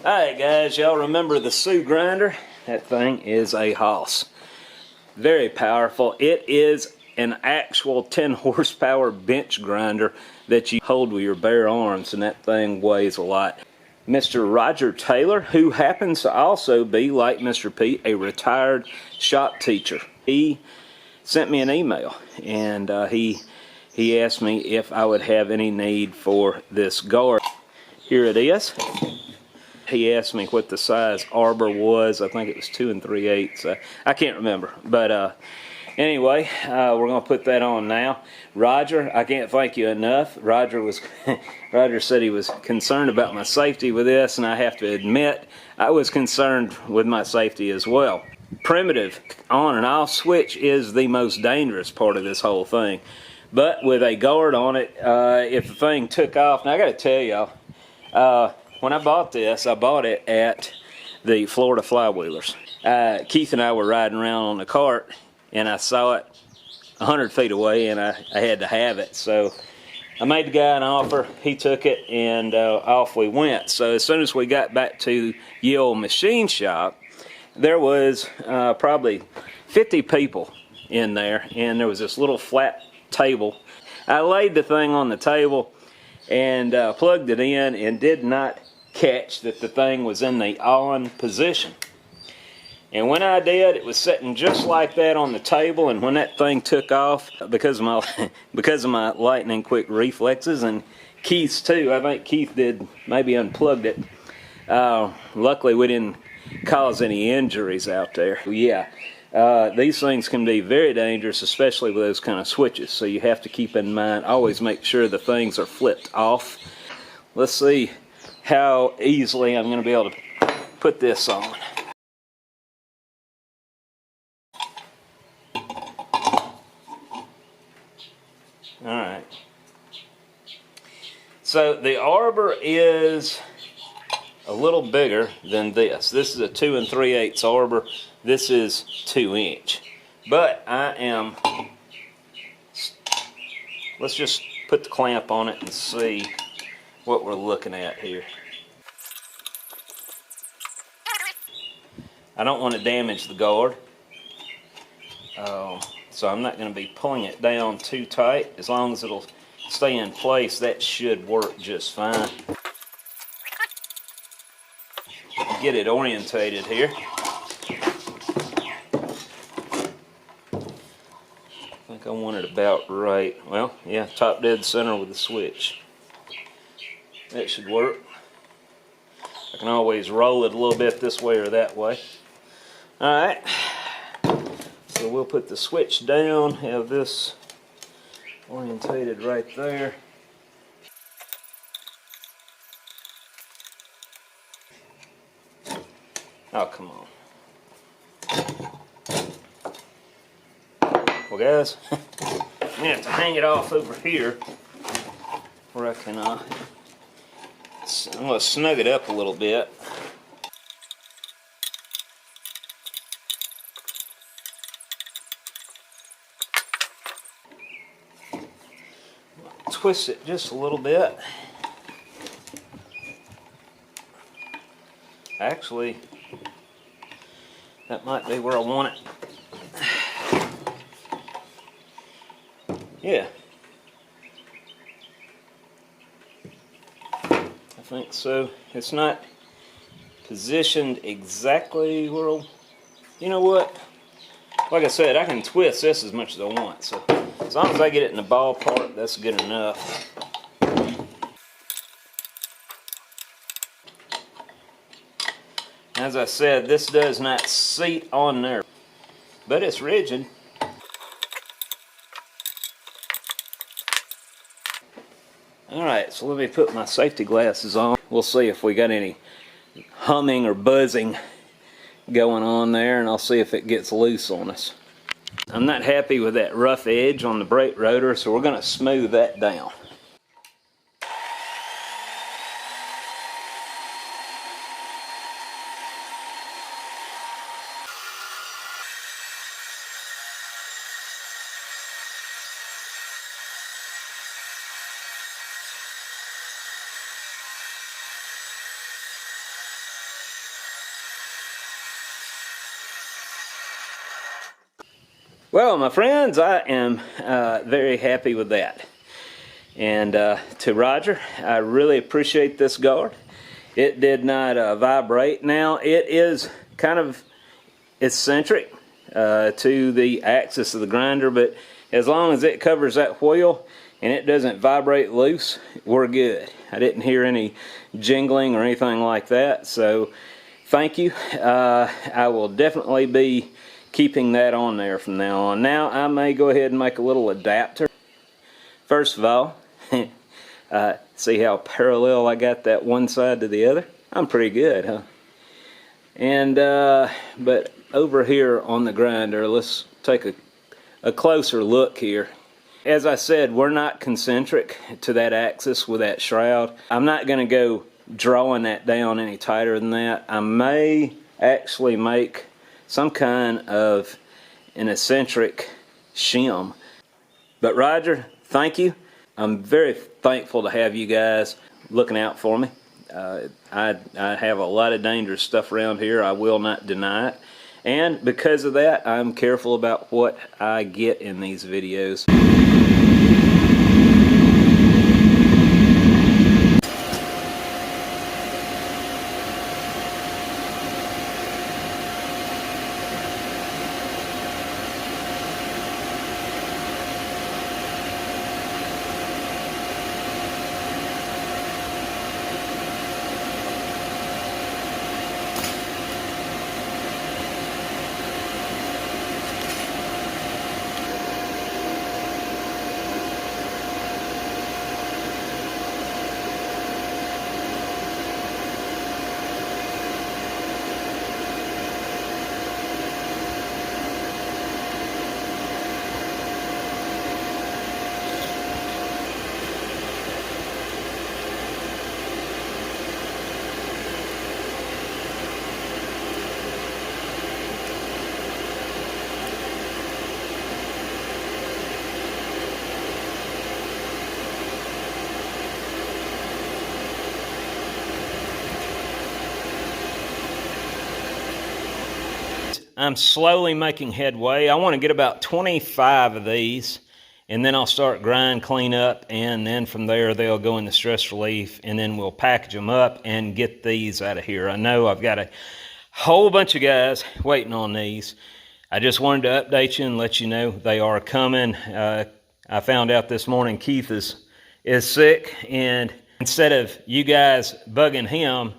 Alright guys, y'all remember the Sioux grinder? That thing is a hoss. Very powerful. It is an actual 10 horsepower bench grinder that you hold with your bare arms, and that thing weighs a lot. Mr. Roger Taylor, who happens to also be, like Mr. Pete, a retired shop teacher. He sent me an email, and he asked me if I would have any need for this guard. Here it is. He asked me what the size arbor was. I think it was 2 3/8. I can't remember. But anyway, we're going to put that on now. Roger, I can't thank you enough. Roger said he was concerned about my safety with this, and I have to admit, I was concerned with my safety as well. Primitive on and off switch is the most dangerous part of this whole thing. But with a guard on it, if the thing took off, now I got to tell y'all, when I bought this, I bought it at the Florida Flywheelers. Keith and I were riding around on the cart, and I saw it 100 feet away, and I had to have it. So I made the guy an offer. He took it, and off we went. So as soon as we got back to the old machine shop, there was probably 50 people in there, and there was this little flat table. I laid the thing on the table and plugged it in, and did not catch that the thing was in the on position. And when I did, it was sitting just like that on the table, and when that thing took off, because of my lightning quick reflexes, and Keith's too, I think Keith did maybe unplugged it. Luckily we didn't cause any injuries out there. Yeah, these things can be very dangerous, especially with those kind of switches, so you have to keep in mind, always make sure the things are flipped off. Let's see how easily I'm going to be able to put this on. Alright. So the arbor is a little bigger than this. This is a 2 3/8 arbor. This is 2 inch. But let's just put the clamp on it and see what we're looking at here. I don't want to damage the guard, so I'm not going to be pulling it down too tight. As long as it'll stay in place, that should work just fine. Get it orientated here. I think I want it about right. Well, yeah, top dead center with the switch. That should work. I can always roll it a little bit this way or that way. Alright, so we'll put the switch down, have this orientated right there. Oh, come on. Well guys, I'm going to have to hang it off over here where I can, I'm going to snug it up a little bit. Twist it just a little bit. Actually, that might be where I want it. Yeah. I think so. It's not positioned exactly where you know what? Like I said, I can twist this as much as I want, so as long as I get it in the ballpark, that's good enough. As I said, this does not seat on there, but it's rigid. Alright, so let me put my safety glasses on. We'll see if we got any humming or buzzing going on there, and I'll see if it gets loose on us. I'm not happy with that rough edge on the brake rotor, so we're going to smooth that down. Well, my friends, I am very happy with that. And to Roger, I really appreciate this guard. It did not vibrate. Now, it is kind of eccentric to the axis of the grinder, but as long as it covers that wheel and it doesn't vibrate loose, we're good. I didn't hear any jingling or anything like that, so thank you. I will definitely be keeping that on there from now on. Now I may go ahead and make a little adapter. First of all, see how parallel I got that one side to the other? I'm pretty good, huh? And but over here on the grinder, let's take a closer look here. As I said, we're not concentric to that axis with that shroud. I'm not going to go drawing that down any tighter than that. I may actually make some kind of an eccentric shim. But Roger, thank you. I'm very thankful to have you guys looking out for me. I have a lot of dangerous stuff around here, I will not deny it. And because of that, I'm careful about what I get in these videos. I'm slowly making headway. I want to get about 25 of these, and then I'll start grind, clean up, and then from there they'll go in the stress relief, and then we'll package them up and get these out of here. I know I've got a whole bunch of guys waiting on these. I just wanted to update you and let you know they are coming. I found out this morning Keith is sick, and instead of you guys bugging him,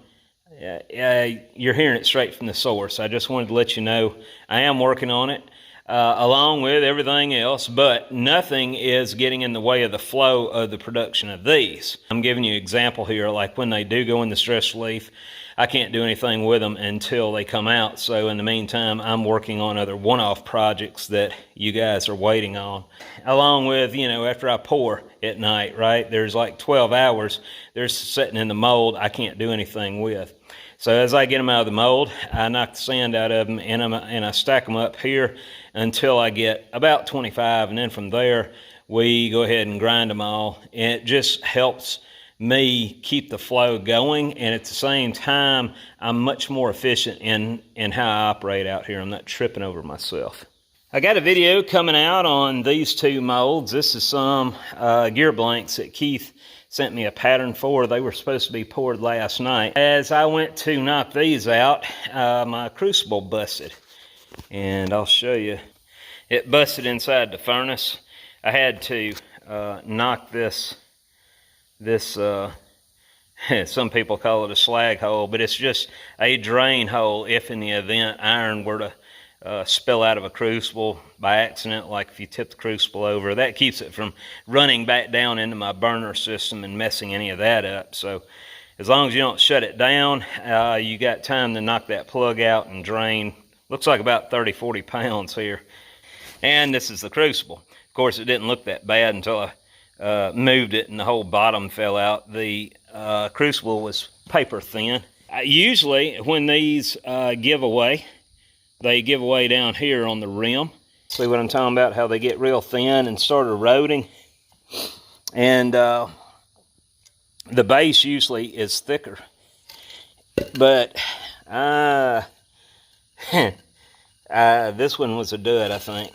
you're hearing it straight from the source. I just wanted to let you know I am working on it along with everything else, but nothing is getting in the way of the flow of the production of these. I'm giving you an example here, like when they do go in the stress relief, I can't do anything with them until they come out. So in the meantime, I'm working on other one-off projects that you guys are waiting on. Along with, you know, after I pour at night, right, there's like 12 hours, they're sitting in the mold I can't do anything with. So as I get them out of the mold, I knock the sand out of them and I stack them up here until I get about 25. And then from there, we go ahead and grind them all. And it just helps me keep the flow going. And at the same time, I'm much more efficient in how I operate out here. I'm not tripping over myself. I got a video coming out on these two molds. This is some gear blanks that Keith sent me a pattern for. They were supposed to be poured last night. As I went to knock these out, my Crucible busted. And I'll show you. It busted inside the furnace. I had to knock this, some people call it a slag hole, but it's just a drain hole if in the event iron were to spill out of a crucible by accident, like if you tip the crucible over. That keeps it from running back down into my burner system and messing any of that up. So as long as you don't shut it down, you got time to knock that plug out and drain. Looks like about 30-40 pounds here. And this is the crucible. Of course, it didn't look that bad until I moved it and the whole bottom fell out. The crucible was paper thin. Usually when these give away, they give away down here on the rim. See what I'm talking about? How they get real thin and start eroding. And the base usually is thicker. But this one was a dud, I think.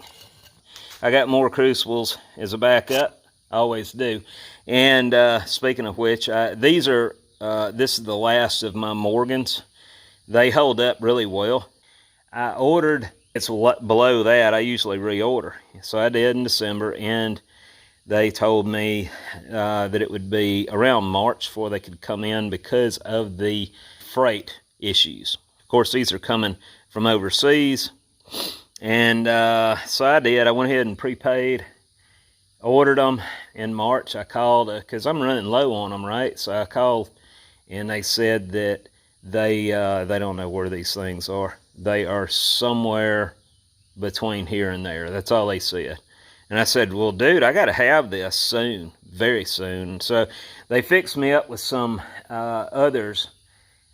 I got more Crucibles as a backup. I always do. And speaking of which, this is the last of my Morgans. They hold up really well. I ordered, it's below that, I usually reorder. So I did in December, and they told me that it would be around March before they could come in because of the freight issues. Of course, these are coming from overseas. And so I did. I went ahead and prepaid, ordered them in March. I called, because I'm running low on them, right? So I called, and they said that they don't know where these things are. They are somewhere between here and there. That's all they said. And I said, well, dude, I got to have this soon, very soon. So they fixed me up with some others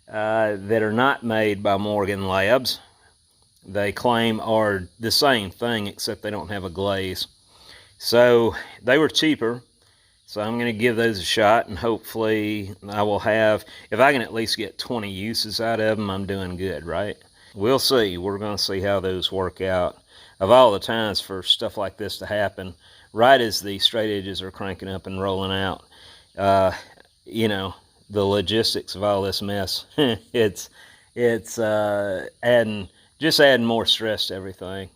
that are not made by Morgan Labs. They claim are the same thing, except they don't have a glaze. So they were cheaper. So I'm going to give those a shot, and hopefully I will have, if I can at least get 20 uses out of them, I'm doing good, right? We'll see. We're going to see how those work out. Of all the times for stuff like this to happen, right as the straight edges are cranking up and rolling out, you know, the logistics of all this mess, it's adding more stress to everything.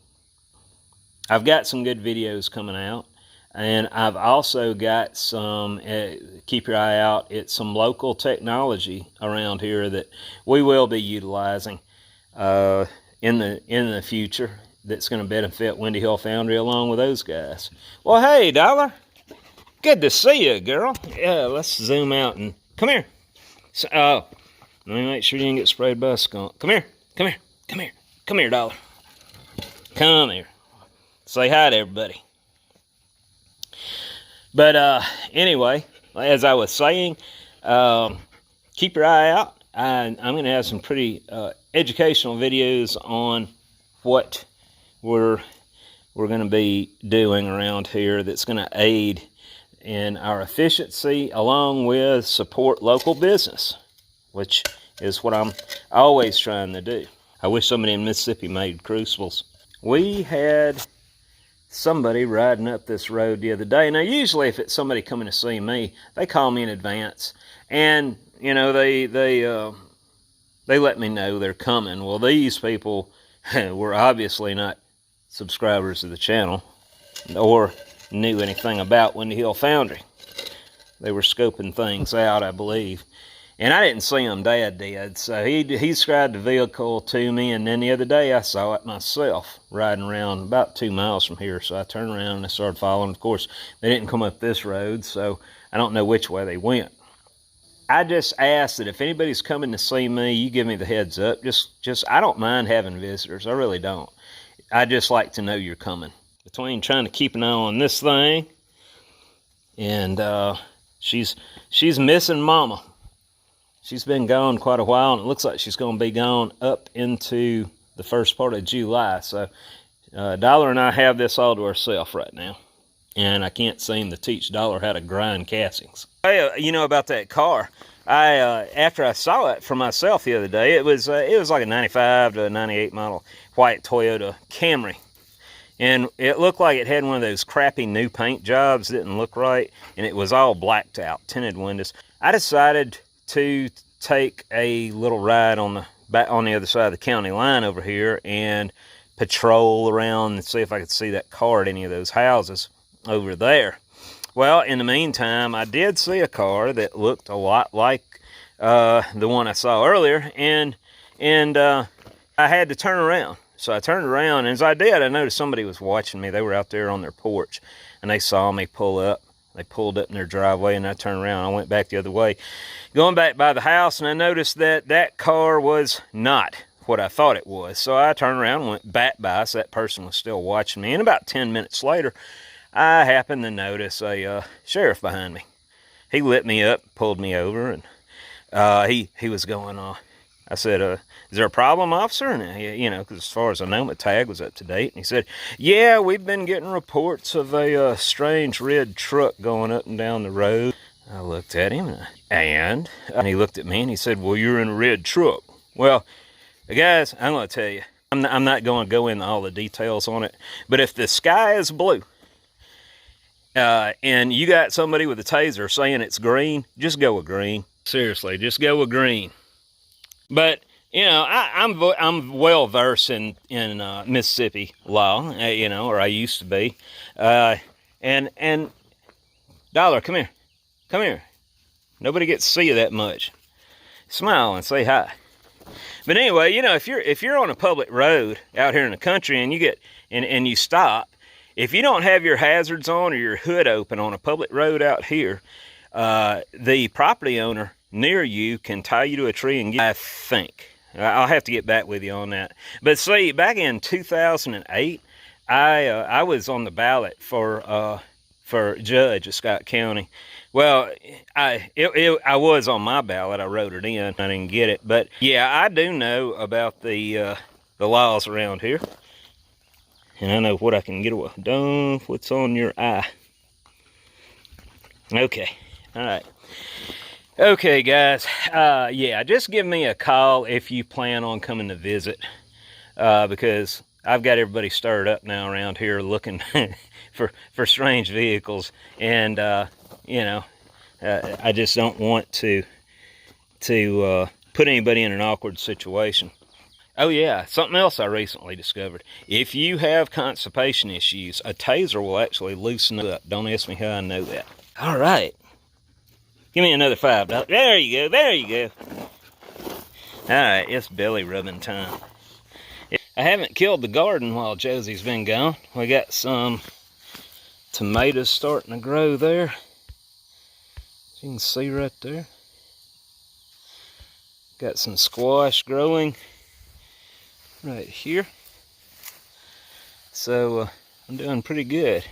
I've got some good videos coming out, and I've also got some, keep your eye out, it's some local technology around here that we will be utilizing in the future that's going to benefit Windy Hill Foundry along with those guys. Well, hey, Dollar. Good to see you, girl. Yeah, let's zoom out and come here. So, let me make sure you didn't get sprayed by a skunk. Come here. Come here. Come here. Come here, Dollar. Come here. Say hi to everybody. But anyway, as I was saying, keep your eye out. I'm going to have some pretty educational videos on what we're going to be doing around here that's going to aid in our efficiency along with support local business, which is what I'm always trying to do. I wish somebody in Mississippi made Crucibles. We had somebody riding up this road the other day. Now, usually if it's somebody coming to see me, they call me in advance, and you know, they let me know they're coming. Well, these people were obviously not subscribers of the channel or knew anything about Windy Hill Foundry. They were scoping things out, I believe. And I didn't see them, Dad did. So he described the vehicle to me, and then the other day I saw it myself riding around about 2 miles from here. So I turned around and I started following. Of course, they didn't come up this road, so I don't know which way they went. I just ask that if anybody's coming to see me, you give me the heads up. I don't mind having visitors. I really don't. I just like to know you're coming. Between trying to keep an eye on this thing, and she's missing Mama. She's been gone quite a while, and it looks like she's going to be gone up into the first part of July. So Dollar and I have this all to ourselves right now, and I can't seem to teach Dollar how to grind castings. Hey, you know about that car? After I saw it for myself the other day, it was like a 95 to a 98 model white Toyota Camry. And it looked like it had one of those crappy new paint jobs, didn't look right, and it was all blacked out, tinted windows. I decided to take a little ride on the other side of the county line over here and patrol around and see if I could see that car at any of those houses over there. Well, in the meantime, I did see a car that looked a lot like the one I saw earlier, and I had to turn around. So I turned around, and as I did, I noticed somebody was watching me. They were out there on their porch, and they saw me pull up. They pulled up in their driveway, and I turned around. I went back the other way, going back by the house, and I noticed that that car was not what I thought it was. So I turned around and went back by, so that person was still watching me. And about 10 minutes later, I happened to notice a sheriff behind me. He lit me up, pulled me over, and he was going on. I said, is there a problem, officer? And you know, because as far as I know, my tag was up to date. And he said, yeah, we've been getting reports of a strange red truck going up and down the road. I looked at him, and he looked at me, and he said, well, you're in a red truck. Well, guys, I'm going to tell you, I'm not going to go into all the details on it, but if the sky is blue, and you got somebody with a taser saying it's green, just go with green. Seriously, just go with green. But you know, I'm well versed in Mississippi law, you know, or I used to be. And Dollar, come here. Nobody gets to see you that much. Smile and say hi. But anyway, you know, if you're on a public road out here in the country and you get and you stop, if you don't have your hazards on or your hood open on a public road out here, the property owner near you can tie you to a tree and get, I think. I'll have to get back with you on that. But see, back in 2008, I was on the ballot for judge of Scott County. Well, I was on my ballot. I wrote it in. I didn't get it, but yeah, I do know about the laws around here. And I know what I can get away. Don't what's on your eye. Okay. All right. Okay, guys. Yeah, just give me a call if you plan on coming to visit. Because I've got everybody stirred up now around here looking for strange vehicles. And, you know, I just don't want to put anybody in an awkward situation. Oh yeah, something else I recently discovered. If you have constipation issues, a taser will actually loosen it up. Don't ask me how I know that. All right. Give me another $5. There you go. All right, it's belly rubbing time. I haven't killed the garden while Josie's been gone. We got some tomatoes starting to grow there. You can see right there. Got some squash growing right here. So I'm doing pretty good.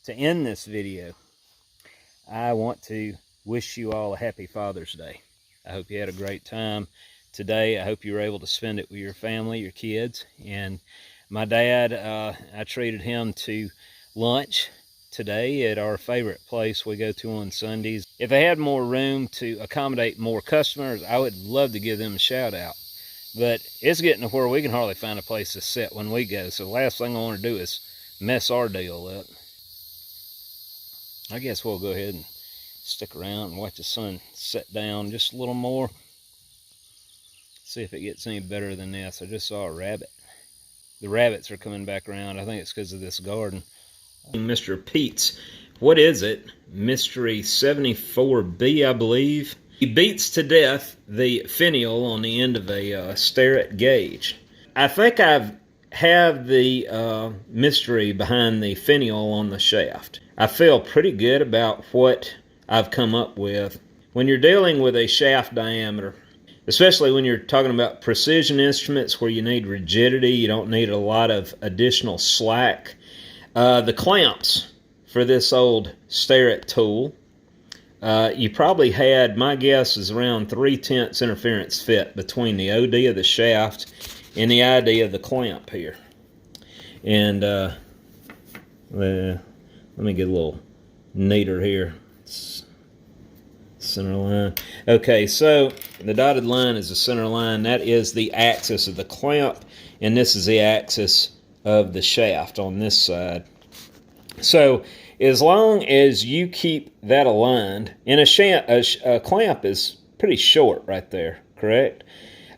To end this video, I want to wish you all a happy Father's Day. I hope you had a great time today. I hope you were able to spend it with your family, your kids. And my dad, I treated him to lunch today at our favorite place we go to on Sundays. If they had more room to accommodate more customers, I would love to give them a shout out. But it's getting to where we can hardly find a place to sit when we go. So the last thing I want to do is mess our deal up. I guess we'll go ahead and stick around and watch the sun set down just a little more. See if it gets any better than this. I just saw a rabbit. The rabbits are coming back around. I think it's because of this garden. Mr.Pete's, what is it? Mystery 74B, I believe. He beats to death the finial on the end of a Starrett gauge. I think I have the mystery behind the finial on the shaft. I feel pretty good about what I've come up with. When you're dealing with a shaft diameter, especially when you're talking about precision instruments where you need rigidity, you don't need a lot of additional slack. The clamps for this old Starrett tool, you probably had, my guess is around 3/10 interference fit between the OD of the shaft and the ID of the clamp here. And let me get a little neater here. Center line. Okay, so the dotted line is the center line. That is the axis of the clamp, and this is the axis of the shaft on this side. So as long as you keep that aligned, and a clamp is pretty short right there, correct?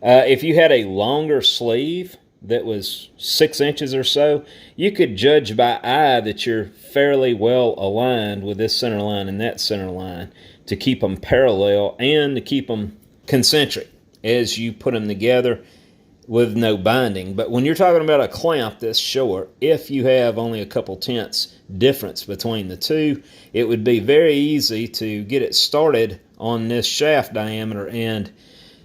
If you had a longer sleeve that was 6 inches or so, you could judge by eye that you're fairly well aligned with this center line and that center line to keep them parallel and to keep them concentric as you put them together with no binding. But when you're talking about a clamp this short, if you have only a couple tenths difference between the two, it would be very easy to get it started on this shaft diameter and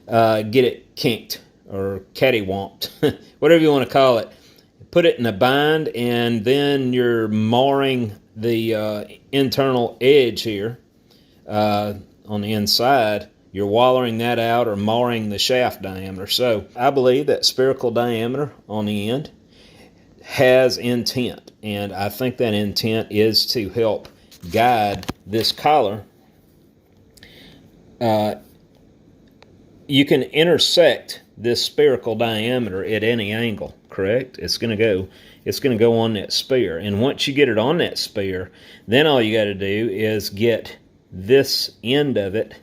get it kinked or cattywamped, whatever you want to call it. Put it in a bind, and then you're marring the internal edge here on the inside. You're wallering that out or marring the shaft diameter. So I believe that spherical diameter on the end has intent, and I think that intent is to help guide this collar you can intersect this spherical diameter at any angle, correct? It's going to go on that spear. And once you get it on that spear, then all you got to do is get this end of it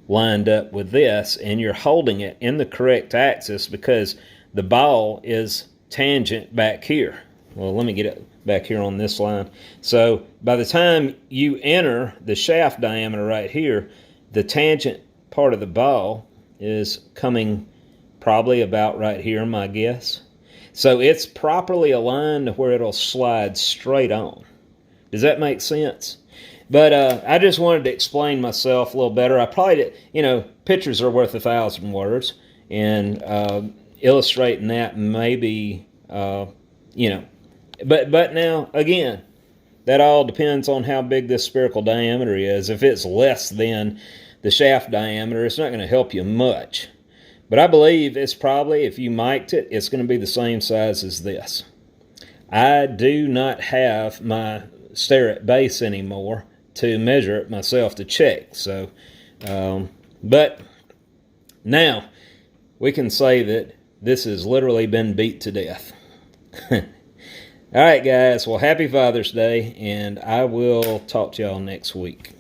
lined up with this, and you're holding it in the correct axis because the ball is tangent back here. Well, let me get it back here on this line. So by the time you enter the shaft diameter right here, the tangent part of the ball is coming probably about right here, my guess. So it's properly aligned to where it'll slide straight on. Does that make sense? But I just wanted to explain myself a little better. I probably did, you know, pictures are worth 1,000 words, and illustrating that maybe, you know, but now again, that all depends on how big this spherical diameter is. If it's less than the shaft diameter, it's not going to help you much. But I believe it's probably, if you mic'd it, it's going to be the same size as this. I do not have my Starrett base anymore to measure it myself to check. So, but now we can say that this has literally been beat to death. All right, guys. Well, happy Father's Day, and I will talk to y'all next week.